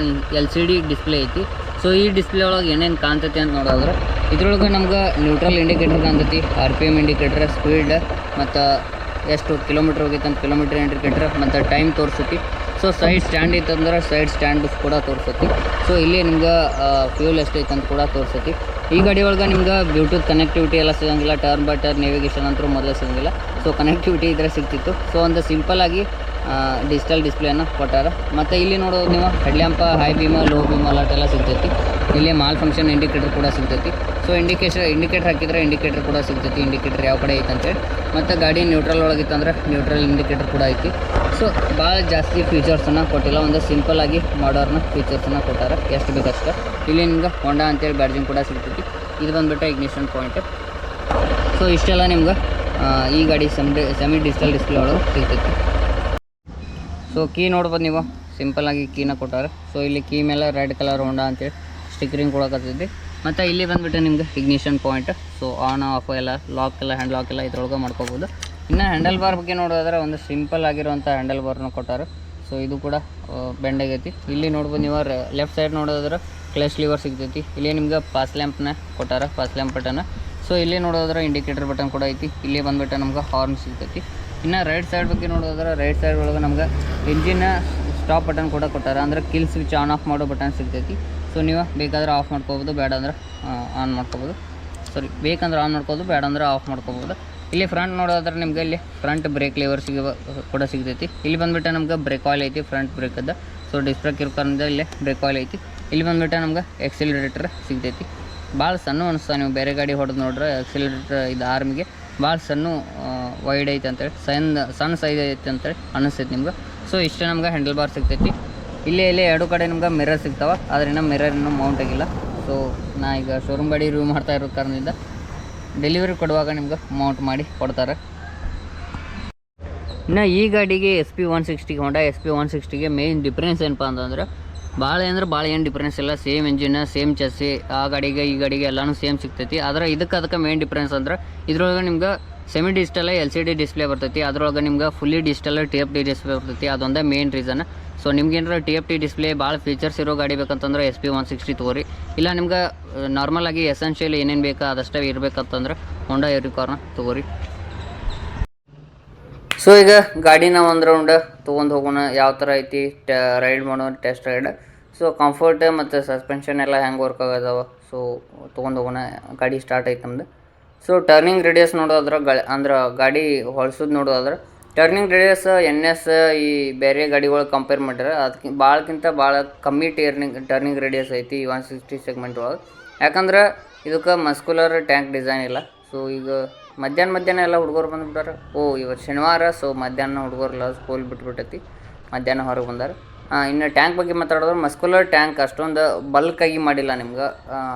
LCD display ಐತಿ. ಸೊ ಈ ಡಿಸ್ಪ್ಲೇ ಒಳಗೆ ಏನೇನು ಕಾಣ್ತೈತಿ ಅಂತ ನೋಡೋದ್ರೆ ಇದ್ರೊಳಗೆ ನಮ್ಗೆ ನ್ಯೂಟ್ರಲ್ ಇಂಡಿಕೇಟರ್ ಕಾಣ್ತೈತಿ, RPM ಇಂಡಿಕೇಟರ್, ಸ್ಪೀಡ್ ಮತ್ತು ಎಷ್ಟು ಕಿಲೋಮೀಟ್ರ್ ಹೋಗೈತೆ ಅಂತ ಕಿಲೋಮೀಟ್ರ್ ಇಂಡಿಕೇಟರ್, ಮತ್ತು ಟೈಮ್ ತೋರಿಸ್ತೈತಿ. ಸೊ ಸೈಡ್ ಸ್ಟ್ಯಾಂಡ್ ಇತ್ತಂದ್ರೆ ಸೈಡ್ ಸ್ಟ್ಯಾಂಡ್ ಕೂಡ ತೋರಿಸ್ತೈತಿ. ಸೊ ಇಲ್ಲಿ ನಿಮ್ಗೆ ಫ್ಯೂಲ್ ಎಷ್ಟೈತೆ ಅಂತ ಕೂಡ ತೋರಿಸ್ತೈತಿ. ಈ ಗಾಡಿ ಒಳಗೆ ನಿಮ್ಗೆ ಬ್ಲೂಟೂತ್ ಕನೆಕ್ಟಿವಿಟಿ ಎಲ್ಲ ಸಿಗೋಂಗಿಲ್ಲ, ಟರ್ನ್ ಬೈ ಟರ್ನ್ ನೇವಿಗೇಷನ್ ಅಂತೂ ಮೊದಲೇ ಸಿಗೋಂಗಿಲ್ಲ. ಸೊ ಕನೆಕ್ಟಿವಿಟಿ ಇದ್ರೆ ಸಿಗ್ತಿತ್ತು. ಸೊ ಒಂದು ಸಿಂಪಲ್ಲಾಗಿ ಡಿಜಿಟಲ್ ಡಿಸ್ಪ್ಲೇನ ಕೊಟ್ಟಾರ. ಮತ್ತು ಇಲ್ಲಿ ನೋಡೋದು ನೀವು ಹೆಡ್ಲ್ಯಾಂಪ ಹೈ ಬೀಮ ಲೋ ಬೀಮ್ ಅಲರ್ಟ್ ಎಲ್ಲ ಸಿಗ್ತೈತಿ. ಇಲ್ಲಿ ಮಾಲ್ ಫಂಕ್ಷನ್ ಇಂಡಿಕೇಟರ್ ಕೂಡ ಸಿಗ್ತೈತಿ. ಸೊ ಇಂಡಿಕೇಟರ್ ಹಾಕಿದರೆ ಇಂಡಿಕೇಟರ್ ಕೂಡ ಸಿಗ್ತೈತಿ, ಇಂಡಿಕೇಟರ್ ಯಾವ ಕಡೆ ಐತೆ ಅಂತೇಳಿ. ಮತ್ತು ಗಾಡಿ ನ್ಯೂಟ್ರಲ್ ಒಳಗಿತ್ತಂದ್ರೆ ನ್ಯೂಟ್ರಲ್ ಇಂಡಿಕೇಟರ್ ಕೂಡ ಐತಿ. ಸೊ ಭಾಳ ಜಾಸ್ತಿ ಫೀಚರ್ಸನ್ನು ಕೊಟ್ಟಿಲ್ಲ, ಒಂದು ಸಿಂಪಲ್ಲಾಗಿ ಮಾಡರ್ನ ಫೀಚರ್ಸನ್ನು ಕೊಟ್ಟಾರ ಎಷ್ಟು ಬೇಕಷ್ಟು. ಇಲ್ಲಿ ನಿಮ್ಗೆ ಹೋಂಡಾ ಅಂತೇಳಿ ಬ್ಯಾಡ್ಜಿಂಗ್ ಕೂಡ ಸಿಗ್ತೈತಿ. ಇದು ಬಂದುಬಿಟ್ಟು ಇಗ್ನಿಷನ್ ಪಾಯಿಂಟ್. ಸೊ ಇಷ್ಟೆಲ್ಲ ನಿಮ್ಗೆ ಈ ಗಾಡಿ ಸೆಮಿ ಡಿಜಿಟಲ್ ಡಿಸ್ಪ್ಲೇ ಒಳಗೆ ಸಿಗ್ತೈತಿ. ಸೊ ಕೀ ನೋಡ್ಬೋದು ನೀವು, ಸಿಂಪಲ್ಲಾಗಿ ಕೀನ ಕೊಟ್ಟಾರೆ. ಸೊ ಇಲ್ಲಿ ಕೀ ಮೇಲೆ ರೆಡ್ ಕಲರ್ ಹೋಂಡಾ ಅಂತೇಳಿ ಸ್ಟಿಕರಿಂಗ್ ಕೊಡೋಕತ್ತೈತಿ. ಮತ್ತು ಇಲ್ಲಿ ಬಂದುಬಿಟ್ಟು ನಿಮ್ಗೆ ignition point. So on off ಎಲ್ಲ ಲಾಕ್ ಎಲ್ಲ ಹ್ಯಾಂಡ್ ಲಾಕ್ ಎಲ್ಲ ಇದ್ರೊಳಗೆ ಮಾಡ್ಕೋಬೋದು. ಇನ್ನು ಹ್ಯಾಂಡಲ್ ಬಾರ್ ಬಗ್ಗೆ ನೋಡೋದಾದ್ರೆ ಒಂದು ಸಿಂಪಲ್ ಆಗಿರುವಂಥ ಹ್ಯಾಂಡಲ್ ಬಾರ್ನ ಕೊಟ್ಟಾರೆ. ಸೊ ಇದು ಕೂಡ ಬೆಂಡ್ ಆಗೈತಿ. ಇಲ್ಲಿ ನೋಡ್ಬೋದು ನೀವು ಲೆಫ್ಟ್ ಸೈಡ್ ನೋಡೋದಾದ್ರೆ ಕ್ಲಚ್ ಲಿವರ್ ಸಿಗ್ತೈತಿ. ಇಲ್ಲಿ ನಿಮ್ಗೆ ಪಾಸ್ ಲ್ಯಾಂಪ್ನ ಕೊಟ್ಟಾರ, ಪಾಸ್ ಲ್ಯಾಂಪ್ ಬಟನ್. ಸೊ ಇಲ್ಲಿ ನೋಡೋದ್ರೆ ಇಂಡಿಕೇಟರ್ ಬಟನ್ ಕೂಡ ಐತಿ. ಇಲ್ಲಿ ಬಂದುಬಿಟ್ಟು ನಮ್ಗೆ ಹಾರ್ನ್ ಸಿಗ್ತೈತಿ. ಇನ್ನು ರೈಟ್ ಸೈಡ್ ಬಗ್ಗೆ ನೋಡೋದಾದ್ರೆ ರೈಟ್ ಸೈಡ್ ಒಳಗೆ ನಮ್ಗೆ ಇಂಜಿನ್ ಸ್ಟಾಪ್ ಬಟನ್ ಕೂಡ ಕೊಟ್ಟಾರ, ಅಂದರೆ ಕಿಲ್ ಸ್ವಿಚ್ ಆನ್ ಆಫ್ ಮಾಡೋ ಬಟನ್ ಸಿಗ್ತೈತಿ. ಸೊ ನೀವು ಬೇಕಾದ್ರೆ ಆಫ್ ಮಾಡ್ಕೋಬೋದು, ಬೇಡ ಅಂದ್ರೆ ಆನ್ ಮಾಡ್ಕೋಬೋದು. ಬೇಕಂದ್ರೆ ಆನ್ ಮಾಡ್ಕೋಬೋದು, ಬೇಡ ಅಂದ್ರೆ ಆಫ್ ಮಾಡ್ಕೋಬೋದು. ಇಲ್ಲಿ ಫ್ರಂಟ್ ನೋಡೋದಾದ್ರೆ ನಿಮ್ಗೆ ಇಲ್ಲಿ ಫ್ರಂಟ್ ಬ್ರೇಕ್ ಲಿವರ್ ಕೂಡ ಸಿಗ್ತೈತಿ. ಇಲ್ಲಿ ಬಂದುಬಿಟ್ಟು ನಮ್ಗೆ ಬ್ರೇಕ್ ಆಯಿಲ್ ಐತಿ, ಫ್ರಂಟ್ ಬ್ರೇಕದ್ದು. ಸೊ ಡಿಸ್ಕ್ ಬ್ರೇಕ್ ಇರ್ಕೊಂಡು ಇಲ್ಲಿ ಬ್ರೇಕ್ ಆಯಿಲ್ ಐತಿ. ಇಲ್ಲಿ ಬಂದುಬಿಟ್ಟು ನಮ್ಗೆ ಎಕ್ಸಿಲರೇಟರ್ ಸಿಗ್ತೈತಿ. ಭಾಳ ಸಣ್ಣ ಅನಿಸ್ತಾ, ನೀವು ಬೇರೆ ಗಾಡಿ ಹೊಡೆದು ನೋಡ್ರೆ ಎಕ್ಸಿಲರೇಟರ್ ಇದು ಆರ್ಮಿಗೆ ಭಾಳ ಸಣ್ಣ ವೈಡ್ ಐತೆ ಅಂತೇಳಿ, ಸಣ್ಣ ಸೈಜ್ ಐತೆ ಅಂತೇಳಿ ಅನ್ನಿಸ್ತೈತಿ ನಿಮ್ಗೆ. ಸೊ ಇಷ್ಟೇ ನಮ್ಗೆ ಹ್ಯಾಂಡಲ್ ಬಾರ್ ಸಿಗ್ತೈತಿ. ಇಲ್ಲಿ ಎರಡು ಕಡೆ ನಿಮ್ಗೆ ಮಿರರ್ ಸಿಗ್ತಾವೆ, ಆದರೆ ಇನ್ನೂ ಮಿರರ್ ಇನ್ನೂ ಮೌಂಟ್ ಆಗಿಲ್ಲ. ಸೊ ನಾ ಈಗ ಶೋರೂಮ್ ಗಾಡಿ ರಿವ್ಯೂ ಮಾಡ್ತಾ ಇರೋ ಕಾರಣದಿಂದ ಡೆಲಿವರಿ ಕೊಡುವಾಗ ನಿಮ್ಗೆ ಮೌಂಟ್ ಮಾಡಿ ಕೊಡ್ತಾರೆ. ಇನ್ನು ಈ ಗಾಡಿಗೆ SP 160 ಹೋಂಡಾ SP 160ಗೆ ಮೇನ್ ಡಿಫ್ರೆನ್ಸ್ ಏನಪ್ಪ ಅಂತಂದ್ರೆ ಭಾಳ ಏನು ಡಿಫ್ರೆನ್ಸ್ ಇಲ್ಲ. ಸೇಮ್ ಇಂಜಿನ್, ಸೇಮ್ ಚಸ್ಸಿ, ಆ ಗಾಡಿಗೆ ಈ ಗಾಡಿಗೆ ಎಲ್ಲನೂ ಸೇಮ್ ಸಿಗ್ತೈತಿ. ಆದರೆ ಅದಕ್ಕೆ ಮೇನ್ ಡಿಫ್ರೆನ್ಸ್ ಅಂದ್ರೆ ಇದ್ರೊಳಗೆ ನಿಮ್ಗೆ ಸೆಮಿ ಡಿಜಿಟಲ್ LCD ಡಿಸ್ಪ್ಲೇ ಬರ್ತೈತಿ. ಅದ್ರೊಳಗೆ ನಿಮ್ಗೆ ಫುಲ್ಲಿ ಡಿಜಿಟಲ್ TFT ಡಿಸ್ಪ್ಲೇ ಬರ್ತೈತಿ. ಅದೊಂದೇ ಮೇನ್ ರೀಸನ್. ಸೊ ನಿಮ್ಗೆ ಏನಾರ TFT ಡಿಸ್ಪ್ಲೇ ಭಾಳ ಫೀಚರ್ಸ್ ಇರೋ ಗಾಡಿ ಬೇಕಂತಂದ್ರೆ SP 160 ತೊಗೊರಿ. ಇಲ್ಲ ನಿಮ್ಗೆ ನಾರ್ಮಲಾಗಿ ಎಸೆನ್ಷಿಯಲ್ ಏನೇನು ಬೇಕಾ ಅದಷ್ಟೇ ಇರಬೇಕಂತಂದ್ರೆ ಹೋಂಡಾ ಯೂನಿಕಾರ್ನ್ ತೊಗೊರಿ. ಸೊ ಈಗ ಗಾಡಿನ ಒಂದು ರೌಂಡ್ ತೊಗೊಂಡು ಹೋಗೋಣ, ಯಾವ ಥರ ಐತಿ ರೈಡ್ ಮಾಡೋಣ, ಟೆಸ್ಟ್ ರೈಡ್. ಸೊ ಕಂಫರ್ಟ್ ಮತ್ತು ಸಸ್ಪೆನ್ಷನ್ ಎಲ್ಲ ಹೆಂಗೆ ವರ್ಕ್ ಆಗದಾವ. ಸೊ ತೊಗೊಂಡು ಹೋಗೋಣ. ಗಾಡಿ ಸ್ಟಾರ್ಟ್ ಐತೆ ನಮ್ದು. ಸೊ ಟರ್ನಿಂಗ್ ರೇಡಿಯಸ್ ನೋಡೋದ್ರೆ ಅಂದ್ರೆ ಗಾಡಿ ಹೊಳ್ಸೋದು ನೋಡೋದ್ರೆ ಟರ್ನಿಂಗ್ ರೇಡಿಯಸ್ NS ಈ ಬೇರೆ ಗಾಡಿಗಳು ಕಂಪೇರ್ ಮಾಡ್ಯಾರ ಅದಕ್ಕೆ ಭಾಳ ಕಮ್ಮಿ ಟರ್ನಿಂಗ್ ರೇಡಿಯಸ್ ಐತಿ 160 ಸೆಗ್ಮೆಂಟ್ ಒಳಗೆ. ಯಾಕಂದ್ರೆ ಇದಕ್ಕೆ ಮಸ್ಕುಲರ್ ಟ್ಯಾಂಕ್ ಡಿಸೈನ್ ಇಲ್ಲ. ಸೊ ಈಗ ಮಧ್ಯಾಹ್ನ ಎಲ್ಲ ಹುಡುಗರು ಬಂದುಬಿಟ್ಟಾರ. ಇವತ್ತು ಶನಿವಾರ. ಸೊ ಮಧ್ಯಾಹ್ನ ಹುಡುಗರೆಲ್ಲ ಸ್ಕೂಲ್ ಬಿಟ್ಬಿಟ್ಟೈತಿ, ಮಧ್ಯಾಹ್ನ ಹೊರಗೆ ಬಂದಾರ. ಇನ್ನು ಟ್ಯಾಂಕ್ ಬಗ್ಗೆ ಮಾತಾಡೋದ್ರೆ ಮಸ್ಕುಲರ್ ಟ್ಯಾಂಕ್ ಅಷ್ಟೊಂದು ಬಲ್ಕಾಗಿ ಮಾಡಿಲ್ಲ ನಿಮ್ಗೆ.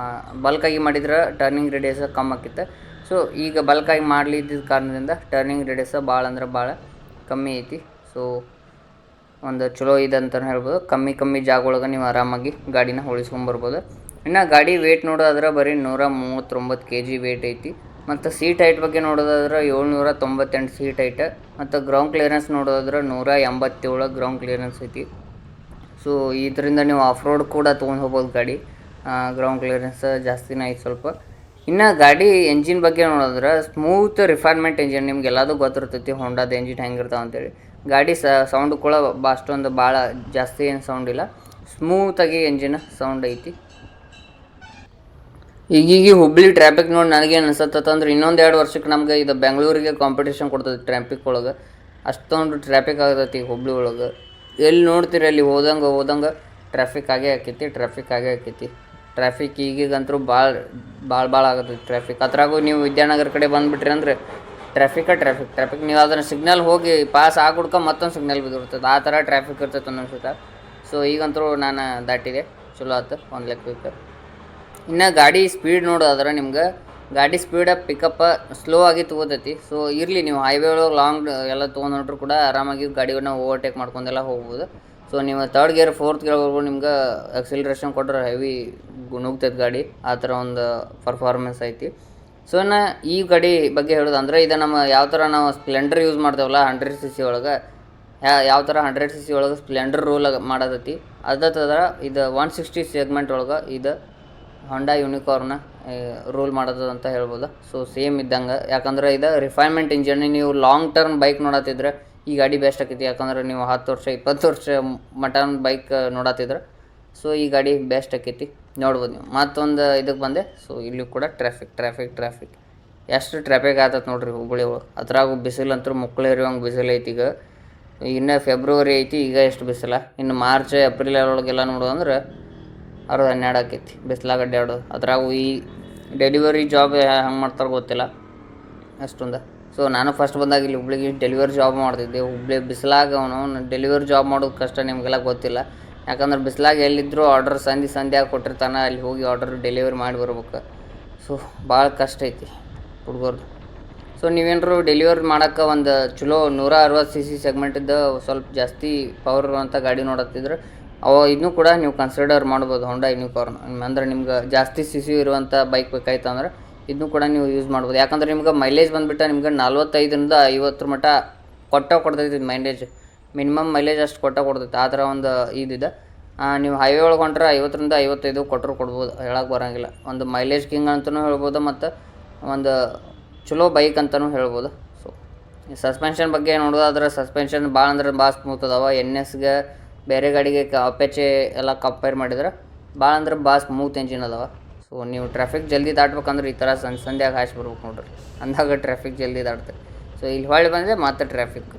ಬಲ್ಕಾಗಿ ಮಾಡಿದ್ರೆ ಟರ್ನಿಂಗ್ ರೇಡಿಯಸ್ ಕಮ್ಮಿ ಆಕಿತ್ತು. ಸೊ ಈಗ ಬಲ್ಕಾಗಿ ಮಾಡಲಿದ್ದ ಕಾರಣದಿಂದ ಟರ್ನಿಂಗ್ ರೇಡಿಯಸ್ ಭಾಳ ಕಮ್ಮಿ ಐತಿ. ಸೊ ಒಂದು ಚಲೋ ಇದೆ ಅಂತಲೇ ಹೇಳ್ಬೋದು. ಕಮ್ಮಿ ಜಾಗದೊಳಗೆ ನೀವು ಆರಾಮಾಗಿ ಗಾಡಿನ ಉಳಿಸ್ಕೊಂಬರ್ಬೋದು. ಇನ್ನು ಗಾಡಿ ವೇಟ್ ನೋಡೋದಾದ್ರೆ ಬರೀ 139 kg ವೇಟ್ ಐತಿ. ಮತ್ತು ಸೀಟ್ ಹೈಟ್ ಬಗ್ಗೆ ನೋಡೋದಾದ್ರೆ 798 ಸೀಟ್ ಹೈಟ್. ಮತ್ತು ಗ್ರೌಂಡ್ ಕ್ಲಿಯರೆನ್ಸ್ ನೋಡೋದಾದ್ರೆ 187 ಗ್ರೌಂಡ್ ಕ್ಲಿಯರೆನ್ಸ್ ಐತಿ. ಸೊ ಇದರಿಂದ ನೀವು ಆಫ್ ರೋಡ್ ಕೂಡ ತೊಗೊಂಡು ಹೋಗ್ಬೋದು ಗಾಡಿ. ಗ್ರೌಂಡ್ ಕ್ಲಿಯರೆನ್ಸ್ ಜಾಸ್ತಿನೇ ಐತೆ ಸ್ವಲ್ಪ. ಇನ್ನು ಗಾಡಿ ಎಂಜಿನ್ ಬಗ್ಗೆ ನೋಡಿದ್ರೆ ಸ್ಮೂತ್ ರಿಫೈನ್ಮೆಂಟ್ ಎಂಜಿನ್. ನಿಮ್ಗೆ ಎಲ್ಲದೂ ಗೊತ್ತಿರ್ತೈತಿ ಹೋಂಡಾದ ಎಂಜಿನ್ ಹೆಂಗಿರ್ತಾವೆ ಅಂತೇಳಿ. ಗಾಡಿ ಸೌಂಡು ಕೂಡ ಅಷ್ಟೊಂದು ಭಾಳ ಜಾಸ್ತಿ ಏನು ಸೌಂಡ್ ಇಲ್ಲ, ಸ್ಮೂತಾಗಿ ಎಂಜಿನ್ ಸೌಂಡ್ ಐತಿ. ಈಗೀಗ ಹುಬ್ಬಳ್ಳಿ ಟ್ರಾಫಿಕ್ ನೋಡಿ ನನಗೇನು ಅನ್ಸತ್ತಂದ್ರೆ ಇನ್ನೊಂದು 2 ವರ್ಷಕ್ಕೆ ನಮ್ಗೆ ಇದು ಬೆಂಗಳೂರಿಗೆ ಕಾಂಪಿಟೇಷನ್ ಕೊಡ್ತೈತಿ ಟ್ರಾಫಿಕ್ ಒಳಗೆ. ಅಷ್ಟೊಂದು ಟ್ರಾಫಿಕ್ ಆಗತೈತಿ ಹುಬ್ಬಳ್ಳಿ ಒಳಗೆ. ಎಲ್ಲಿ ನೋಡ್ತೀರಿ ಅಲ್ಲಿ ಹೋದಂಗೆ ಟ್ರಾಫಿಕ್ ಆಗೇ ಆಕೈತಿ. ಟ್ರಾಫಿಕ್ ಈಗಂತೂ ಭಾಳ ಆಗತೈತಿ ಟ್ರಾಫಿಕ್. ಅದ್ರಾಗೂ ನೀವು ವಿದ್ಯಾನಗರ ಕಡೆ ಬಂದುಬಿಟ್ರಿ ಅಂದರೆ ಟ್ರಾಫಿಕ್. ನೀವು ಅದನ್ನು ಸಿಗ್ನಲ್ ಹೋಗಿ ಪಾಸ್ ಆಗ್ಬಿಡ್ಕೊ ಮತ್ತೊಂದು ಸಿಗ್ನಲ್ ಬಿದ್ದಿರ್ತದೆ, ಆ ಥರ ಟ್ರಾಫಿಕ್ ಇರ್ತೈತೆ ಒಂದೊಂದು. ಸೊ ಈಗಂತೂ ನಾನು ದಾಟಿದೆ, ಚಲೋ ಆಯ್ತು ಒಂದು ಲೆಕ್ಕಕ್ಕೆ. ಇನ್ನು ಗಾಡಿ ಸ್ಪೀಡ್ ನೋಡೋದಾದ್ರೆ ನಿಮ್ಗೆ ಗಾಡಿ ಸ್ಪೀಡ ಪಿಕಪ್ ಸ್ಲೋ ಆಗಿ ತೊಗೋತೈತಿ. ಸೊ ಇರಲಿ, ನೀವು ಹೈವೇ ಒಳಗೆ ಲಾಂಗ್ ಎಲ್ಲ ತೊಗೊಂಡ್ರು ಕೂಡ ಆರಾಮಾಗಿ ಗಾಡಿಗಳನ್ನ ಓವರ್ಟೇಕ್ ಮಾಡ್ಕೊಂಡೆಲ್ಲ ಹೋಗ್ಬೋದು. ಸೊ ನೀವು 3rd ಗೇರ್ 4th ಗೇರ್ವರೆಗೂ ನಿಮ್ಗೆ ಎಕ್ಸಿಲರೇಷನ್ ಕೊಟ್ಟರೆ ಹೆವಿ ನುಗ್ತೈತೆ ಗಾಡಿ. ಆ ಥರ ಒಂದು ಪರ್ಫಾರ್ಮೆನ್ಸ್ ಐತಿ. ಸೊ ಇನ್ನು ಈ ಗಾಡಿ ಬಗ್ಗೆ ಹೇಳೋದಂದ್ರೆ ಇದು ನಮ್ಮ ಯಾವ ಥರ ನಾವು ಸ್ಪ್ಲೆಂಡರ್ ಯೂಸ್ ಮಾಡ್ತೇವಲ್ಲ 100cc ಒಳಗೆ, ಯಾವ ಥರ 100cc ಒಳಗೆ ಸ್ಪ್ಲೆಂಡರ್ ರೂಲ್ ಮಾಡೋದೈತಿ ಅದೇ ಥರ ಇದು 160 ಸೆಗ್ಮೆಂಟ್ ಒಳಗೆ ಇದು ಹೋಂಡಾ ಯೂನಿಕಾರ್ನ ರೂಲ್ ಮಾಡೋದು ಅಂತ ಹೇಳ್ಬೋದು. ಸೊ ಸೇಮ್ ಇದ್ದಂಗೆ, ಯಾಕಂದ್ರೆ ಇದು ರಿಫೈನ್ಮೆಂಟ್ ಇಂಜಿನ್. ನೀವು ಲಾಂಗ್ ಟರ್ಮ್ ಬೈಕ್ ನೋಡತ್ತಿದ್ರೆ ಈ ಗಾಡಿ ಬೆಸ್ಟ್ ಆಕೈತಿ. ಯಾಕಂದ್ರೆ ನೀವು 10 ವರ್ಷ 20 ವರ್ಷ ಮಟನ್ ಬೈಕ್ ನೋಡತ್ತಿದ್ರೆ ಸೊ ಈ ಗಾಡಿ ಬೆಸ್ಟ್ ಆಕೈತಿ, ನೋಡ್ಬೋದು ನೀವು. ಮತ್ತೊಂದು ಇದಕ್ಕೆ ಬಂದೆ. ಸೊ ಇಲ್ಲಿ ಕೂಡ ಟ್ರಾಫಿಕ್ ಎಷ್ಟು ಟ್ರಾಫಿಕ್ ಆಗ್ತದೆ ನೋಡ್ರಿ ಹುಬ್ಬಳ್ಳಿ ಒಳಗೆ. ಅದ್ರಾಗೂ ಬಿಸಿಲಂತೂ ಮುಕ್ಕಳೇರಿಯೋಂಗೆ ಬಿಸಿಲು ಐತಿ ಈಗ. ಇನ್ನು ಫೆಬ್ರವರಿ ಐತಿ, ಈಗ ಎಷ್ಟು ಬಿಸಿಲ. ಇನ್ನು ಮಾರ್ಚ್ ಏಪ್ರಿಲ್ ಒಳಗೆಲ್ಲ ನೋಡೋದಂದ್ರೆ 12 ಆಕೈತಿ ಬಿಸಿಲಾಗ ಅಡ್ಡಾಡೋದು. ಅದ್ರಾಗೂ ಈ ಡೆಲಿವರಿ ಜಾಬ್ ಹಂಗೆ ಮಾಡ್ತಾರೆ ಗೊತ್ತಿಲ್ಲ ಅಷ್ಟೊಂದು. ಸೊ ನಾನು ಫಸ್ಟ್ ಬಂದಾಗ ಇಲ್ಲಿ ಹುಬ್ಳಿಗೆ ಡೆಲಿವರಿ ಜಾಬ್ ಮಾಡ್ತಿದ್ದೆ. ಹುಬ್ಳಿ ಬಿಸಿಲಾಗ ಅವನು ಡೆಲಿವರಿ ಜಾಬ್ ಮಾಡೋದು ಕಷ್ಟ ನಿಮಗೆಲ್ಲ ಗೊತ್ತಿಲ್ಲ. ಯಾಕಂದ್ರೆ ಬಿಸಿಲಾಗ ಎಲ್ಲಿದ್ದರೂ ಆರ್ಡರ್ ಸಂಧ್ಯಾಗಿ ಕೊಟ್ಟಿರ್ತಾನೆ, ಅಲ್ಲಿ ಹೋಗಿ ಆರ್ಡರ್ ಡೆಲಿವರಿ ಮಾಡಿ ಬರ್ಬೇಕು. ಸೊ ಭಾಳ ಕಷ್ಟ ಐತಿ ಹುಡುಗರ್ದು. ಸೊ ನೀವೇನಾರು ಡೆಲಿವರಿ ಮಾಡೋಕ್ಕೆ ಒಂದು ಚಲೋ 160cc ಸೆಗ್ಮೆಂಟಿದ್ದು ಸ್ವಲ್ಪ ಜಾಸ್ತಿ ಪವರ್ ಇರುವಂಥ ಗಾಡಿ ನೋಡತ್ತಿದ್ರೆ ಇದನ್ನು ಕೂಡ ನೀವು ಕನ್ಸಿಡರ್ ಮಾಡ್ಬೋದು. ಹೊಂಡಾ ಯೂನಿಕಾರ್ನ್ ಅಂದ್ರೆ ನಿಮ್ಗೆ ಜಾಸ್ತಿ CC ಇರುವಂಥ ಬೈಕ್ ಬೇಕಾಯ್ತು ಅಂದ್ರೆ ಇದನ್ನು ಕೂಡ ನೀವು ಯೂಸ್ ಮಾಡ್ಬೋದು. ಯಾಕಂದ್ರೆ ನಿಮ್ಗೆ ಮೈಲೇಜ್ ಬಂದುಬಿಟ್ಟು ನಿಮ್ಗೆ 45ರಿಂದ 50 ಮಟ್ಟ ಕೊಡ್ತೈತಿ ಮೈಲೇಜ್. ಮಿನಿಮಮ್ ಮೈಲೇಜ್ ಅಷ್ಟು ಕೊಡ್ತೈತಿ. ಆ ಥರ ಒಂದು ಇದಿದೆ. ನೀವು ಹೈವೇ ಒಳಗೆ ಹೊಂಟ್ರೆ 50ರಿಂದ 55 ಕೊಡ್ಬೋದು, ಹೇಳಕ್ಕೆ ಬರೋಂಗಿಲ್ಲ. ಒಂದು ಮೈಲೇಜ್ ಕಿಂಗ್ ಅಂತಲೂ ಹೇಳ್ಬೋದು, ಮತ್ತು ಒಂದು ಚಲೋ ಬೈಕ್ ಅಂತಲೂ ಹೇಳ್ಬೋದು. ಸೊ ಸಸ್ಪೆನ್ಷನ್ ಬಗ್ಗೆ ನೋಡೋದಾದ್ರೆ ಸಸ್ಪೆನ್ಷನ್ ಭಾಳ ಸ್ಮೂತ್ ಅದಾವ. NSಗೆ ಬೇರೆ ಗಾಡಿಗೆ ಅಪೆಚೆ ಎಲ್ಲ ಕಂಪೇರ್ ಮಾಡಿದ್ರೆ ಭಾಳ ಸ್ಮೂತ್ ಎಂಜಿನ್ ಅದಾವ. ಸೊ ನೀವು ಟ್ರಾಫಿಕ್ ಜಲ್ದಿ ದಾಟ್ಬೇಕಂದ್ರೆ ಈ ಥರ ಸಂಧ್ಯಾಗ ಹಾಯ್ಸಿ ಬರ್ಬೇಕು ನೋಡ್ರಿ, ಅಂದಾಗ ಟ್ರಾಫಿಕ್ ಜಲ್ದಿ ದಾಟ್ತಾರೆ. ಸೊ ಇಲ್ಲಿ ಹೊಳ್ಳಿ ಬಂದರೆ ಮತ್ತೆ ಟ್ರಾಫಿಕ್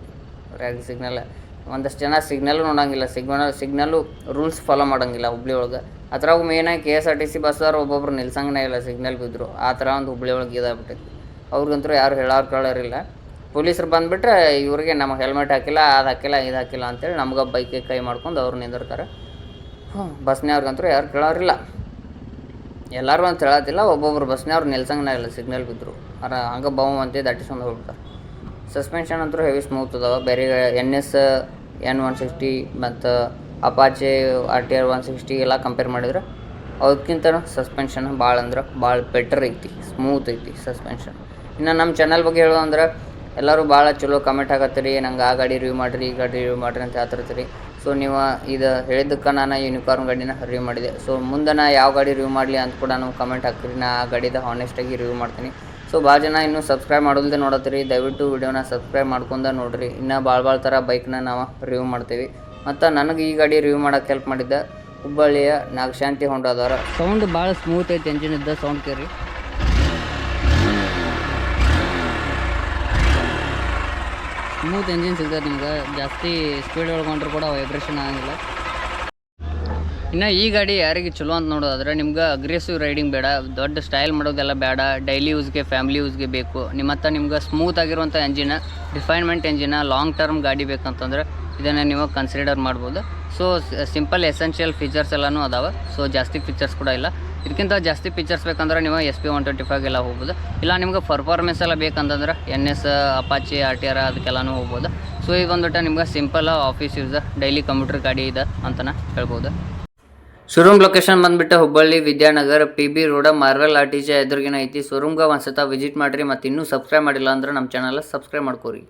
ಸಿಗ್ನಲ್. ಒಂದಷ್ಟು ಜನ ಸಿಗ್ನಲ್ಲು ನೋಡೋಂಗಿಲ್ಲ, ಸಿಗ್ನಲ್ಲು ರೂಲ್ಸ್ ಫಾಲೋ ಮಾಡೋಂಗಿಲ್ಲ ಹುಬ್ಳಿ ಒಳಗೆ. ಆ ಥರ ಮೇಯ್ನಾಗಿ KSRTC ಬಸ್ದವ್ರು ಒಬ್ಬೊಬ್ರು ನಿಲ್ಸಂಗನೇ ಇಲ್ಲ, ಸಿಗ್ನಲ್ ಬಿದ್ದರು. ಆ ಥರ ಒಂದು ಹುಬ್ಳಿ ಒಳಗೆ ಇದಾಗ್ಬಿಟ್ಟೈತಿ. ಅವ್ರಿಗಂತೂ ಯಾರು ಕೇಳೋರಿಲ್ಲ. ಪೊಲೀಸರು ಬಂದುಬಿಟ್ರೆ ಇವ್ರಿಗೆ ನಮಗೆ ಹೆಲ್ಮೆಟ್ ಹಾಕಿಲ್ಲ, ಅದು ಹಾಕಿಲ್ಲ, ಇದು ಹಾಕಿಲ್ಲ ಅಂತೇಳಿ ನಮ್ಗೆ ಬೈಕಿಗೆ ಕೈ ಮಾಡ್ಕೊಂಡು ಅವ್ರು ನಿಂದಿರ್ತಾರೆ. ಬಸ್ನವ್ರಿಗಂತೂ ಯಾರು ಕೇಳೋರಿಲ್ಲ. ಎಲ್ಲರೂ ಅಂತ ಹೇಳತ್ತಿಲ್ಲ, ಒಬ್ಬೊಬ್ರು ಬಸ್ನವ್ರು ನಿಲ್ಸಂಗನೇ ಇಲ್ಲ, ಸಿಗ್ನಲ್ ಬಿದ್ದರು ಹಂಗೆ ಬಾವು ಅಂತ ದಾಟಿಸ್ಕೊಂಡು ಹೋಗ್ಬಿಡ್ತಾರೆ. ಸಸ್ಪೆನ್ಷನ್ ಅಂತೂ ಹೆವಿ ಸ್ಮೂತ್ ಅದಾವ. ಬೇರೆ NS N160 ಮತ್ತು ಅಪಾಚೆ RTR 160 ಎಲ್ಲ ಕಂಪೇರ್ ಮಾಡಿದ್ರೆ ಅದಕ್ಕಿಂತನೂ ಸಸ್ಪೆನ್ಷನ್ ಭಾಳ ಬೆಟರ್ ಐತಿ, ಸ್ಮೂತ್ ಐತಿ ಸಸ್ಪೆನ್ಷನ್. ಇನ್ನು ನಮ್ಮ ಚಾನಲ್ ಬಗ್ಗೆ ಹೇಳೋದಂದ್ರೆ ಎಲ್ಲರೂ ಭಾಳ ಚಲೋ ಕಮೆಂಟ್ ಆಗತ್ತೀರಿ, ನಂಗೆ ಆ ಗಾಡಿ ರಿವ್ಯೂ ಮಾಡಿರಿ, ಈ ಗಾಡಿ ರಿವ್ಯೂ ಮಾಡಿರಿ ಅಂತ ಹೇಳ್ತಿರ್ತೀರಿ. ಸೊ ನೀವು ಇದು ಹೇಳಿದ್ದಕ್ಕೆ ನಾನು ಯೂನಿಕಾರ್ನ್ ಗಾಡಿನ ರಿವ್ಯೂ ಮಾಡಿದೆ. ಸೊ ಮುಂದೆ ನಾ ಯಾವ ಗಾಡಿ ರಿವ್ಯೂ ಮಾಡಲಿ ಅಂತ ಕೂಡ ನಾವು ಕಮೆಂಟ್ ಹಾಕ್ತೀರಿ. ನಾ ಆ ಗಾಡಿದ ಹಾನೆಸ್ಟಾಗಿ ರಿವ್ಯೂ ಮಾಡ್ತೀನಿ. ಸೊ ಭಾಳ ಜನ ಇನ್ನೂ ಸಬ್ಸ್ಕ್ರೈಬ್ ಮಾಡೋದೇ ನೋಡತ್ತೀರಿ, ದಯವಿಟ್ಟು ವಿಡಿಯೋನ ಸಬ್ಸ್ಕ್ರೈಬ್ ಮಾಡ್ಕೊಂಡು ನೋಡಿರಿ. ಇನ್ನೂ ಭಾಳ ಥರ ಬೈಕ್ನ ನಾವು ರಿವ್ಯೂ ಮಾಡ್ತೀವಿ. ಮತ್ತು ನನಗೆ ಈ ಗಾಡಿ ರಿವ್ಯೂ ಮಾಡೋಕ್ಕೆ ಹೆಲ್ಪ್ ಮಾಡಿದ್ದ ಹುಬ್ಬಳ್ಳಿಯ ನಾಗಶಾಂತಿ ಹೊಂಡದವ್ರ. ಸೌಂಡ್ ಭಾಳ ಸ್ಮೂತ್ ಐತಿ, ಎಂಜಿನ್ ಇದ್ದ ಸೌಂಡ್ ಕೇರಿ. ಸ್ಮೂತ್ ಎಂಜಿನ್ ಸಿಗ್ತದೆ ನಿಮ್ಗೆ, ಜಾಸ್ತಿ ಸ್ಪೀಡ್ ಒಳಗೊಂಡ್ರು ಕೂಡ ವೈಬ್ರೇಷನ್ ಆಗಂಗಿಲ್ಲ. ಇನ್ನು ಈ ಗಾಡಿ ಯಾರಿಗೆ ಚಲೋ ಅಂತ ನೋಡೋದಾದ್ರೆ ನಿಮ್ಗೆ ಅಗ್ರೆಸಿವ್ ರೈಡಿಂಗ್ ಬೇಡ, ದೊಡ್ಡ ಸ್ಟೈಲ್ ಮಾಡೋದೆಲ್ಲ ಬೇಡ, ಡೈಲಿ ಯೂಸ್ಗೆ ಫ್ಯಾಮಿಲಿ ಯೂಸ್ಗೆ ಬೇಕು. ನಿಮ್ಗೆ ಸ್ಮೂತ್ ಆಗಿರುವಂಥ ಎಂಜಿನ, ರಿಫೈನ್ಮೆಂಟ್ ಎಂಜಿನ, ಲಾಂಗ್ ಟರ್ಮ್ ಗಾಡಿ ಬೇಕಂತಂದ್ರೆ ಇದನ್ನು ನೀವು ಕನ್ಸಿಡರ್ ಮಾಡ್ಬೋದು. ಸೊ ಸಿಂಪಲ್ ಎಸೆನ್ಷಿಯಲ್ ಫೀಚರ್ಸ್ ಎಲ್ಲನೂ ಅದಾವೆ. ಸೊ ಜಾಸ್ತಿ ಫೀಚರ್ಸ್ ಕೂಡ ಇಲ್ಲ. ಇದಕ್ಕಿಂತ ಜಾಸ್ತಿ ಫೀಚರ್ಸ್ ಬೇಕಂದ್ರೆ ನೀವು SP 125 ಎಲ್ಲ ಹೋಗ್ಬೋದು. ಇಲ್ಲ ನಿಮ್ಗೆ ಪರ್ಫಾರ್ಮೆನ್ಸ್ ಎಲ್ಲ ಬೇಕಂತಂದ್ರೆ NS ಅಪಾಚೆ RTR ಅದಕ್ಕೆಲ್ಲನೂ ಹೋಗ್ಬೋದು. ಸೊ ಇದು ಬಂದ್ಬಿಟ್ಟು ನಿಮ್ಗೆ simple office use daily computer ಗಾಡಿ ಇದೆ ಅಂತಲೇ ಹೇಳ್ಬೋದು. ಶೋರೂಮ್ ಲೊಕೇಶನ್ ಬಂದುಬಿಟ್ಟು Hubballi Vidyanagar PB road Marvel RTJ ಎದುರಿಗಿನ ಐತಿ. ಶೋರೂಮ್ಗೆ ಒಂದ್ಸತ ವಿಸಿಟ್ ಮಾಡಿರಿ. ಮತ್ತು ಇನ್ನೂ ಸಬ್ಸ್ಕ್ರೈಬ್ ಮಾಡಿಲ್ಲ ಅಂದ್ರೆ ನಮ್ಮ ಚಾನಲ್ ಸಬ್ಸ್ಕ್ರೈಬ್ ಮಾಡ್ಕೋರಿ.